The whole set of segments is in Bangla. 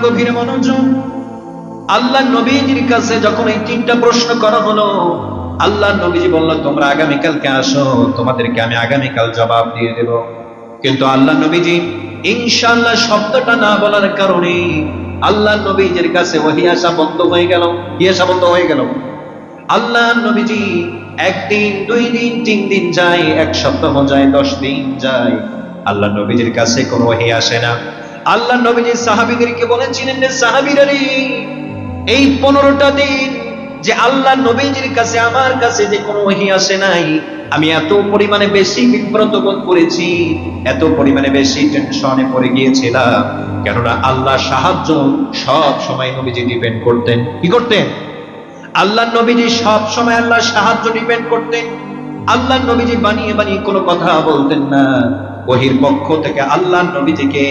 গভীর মনোযোগ। আল্লাহ নবীজির কাছে যখন এই তিনটা প্রশ্ন করা হলো, আল্লাহ নবীজি বলল, তোমরা আগামীকালকে আসো, তোমাদেরকে আমি আগামীকাল জবাব দিয়ে দেব। কিন্তু আল্লাহ নবীজি ইনশাআল্লাহ শব্দটা না বলার কারণে আল্লাহ নবীজির কাছে ওহী আসা বন্ধ হয়ে গেল। কি আসা বন্ধ হয়ে গেল? আল্লাহ নবীজি একদিন, 2 দিন, 3 দিন যায়, 1 সপ্তাহ যায়, 10 দিন যায়, আল্লাহ নবীজির কাছে কোনো ওহী আসে না। আল্লাহ নবীজি সাহাবীদেরকে বলেছিলেন, রে সাহাবীরা রে, এই 15টা দিন যে আল্লাহ নবীজির কাছে আমার কাছে যে কোনো ওহী আসে নাই, আমি এত পরিমাণে বেশি বিব্রত বোধ করেছি, এত পরিমাণে বেশি টেনশনে পড়ে গিয়েছিলাম। কেননা আল্লাহ সাহায্য সব সময় নবীজি ডিপেন্ড করতেন। কি করতেন? আল্লাহ নবীজি সব সময় আল্লাহ সাহায্য ডিপেন্ড করতেন। আল্লাহ নবীজি বানিয়ে বানিয়ে কোনো কথা বলতেন না। ওহীর পক্ষ থেকে আল্লাহ নবীজিকে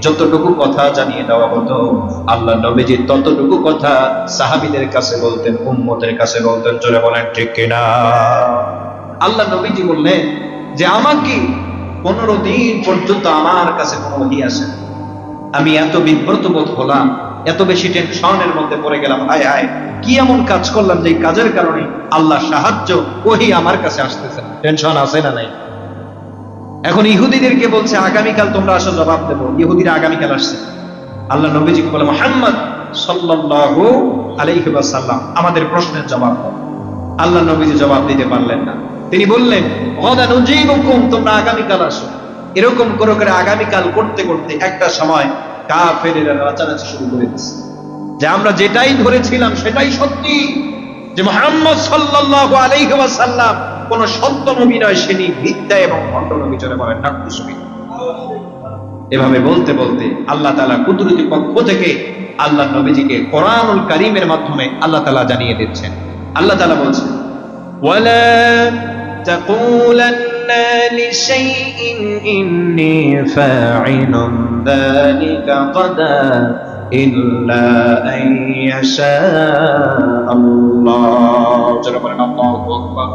যতটুকু কথা জানিয়ে দেওয়া হতো, আল্লাহ নবীজি ততটুকু কথা সাহাবীদের কাছে বলতেন, উম্মতের কাছে বলতেন। জোরে বলেন ঠিক কিনা? আল্লাহ নবীজি বললেন যে আমাকে 15 দিন পর্যন্ত আমার কাছে কোনো ওহী আসে না। আমি এত বিব্রত বোধ হলাম, এত বেশি টেনশনের মধ্যে পড়ে গেলাম। হায় হায়, কি এমন কাজ করলাম যে কাজের কারণে আল্লাহ সাহায্য ওহী আমার কাছে আসতেছে না? টেনশন আছে না নাই? এখন ইহুদিদেরকে বলছে আগামীকাল তোমরা আসো, জবাব দেবো। ইহুদিরা আগামীকাল আসছে। আল্লাহ নবীজিকে বলে, মুহাম্মদ সাল্লাল্লাহু আলাইহি ওয়াসাল্লাম আমাদের প্রশ্নের জবাব দাও। আল্লাহ নবীজি জবাব দিতে পারলেন না। তিনি বললেন, গাদা নুজিবুকুম, তোমরা আগামীকাল আসো। এরকম করে করে আগামীকাল করতে করতে একটা সময় কাফেরেরা নাচানাচি শুরু করে দিচ্ছে যে আমরা যেটাই ধরেছিলাম সেটাই সত্যি, যে মুহাম্মদ সাল্লাল্লাহু আলাইহি ওয়াসাল্লাম কোন সত্য নবী নয়, তিনি মিথ্যা এবং ভণ্ড নবী। চলে বলেন নাউযুবিল্লাহ। এভাবে বলতে বলতে আল্লাহ তাআলা কুদরতি পক্ষ থেকে আল্লাহ নবীজিকে কোরআনুল কারীমের মাধ্যমে আল্লাহ তাআলা জানিয়ে দিচ্ছেন। আল্লাহ তাআলা বলছেন, ওয়ালা তাকুলান্না লিশাইইন ইন্নী ফাঈলুন যালিকা গাদা ইল্লা আন ইয়াশা আল্লাহ। যারা বলেন আল্লাহু আকবার।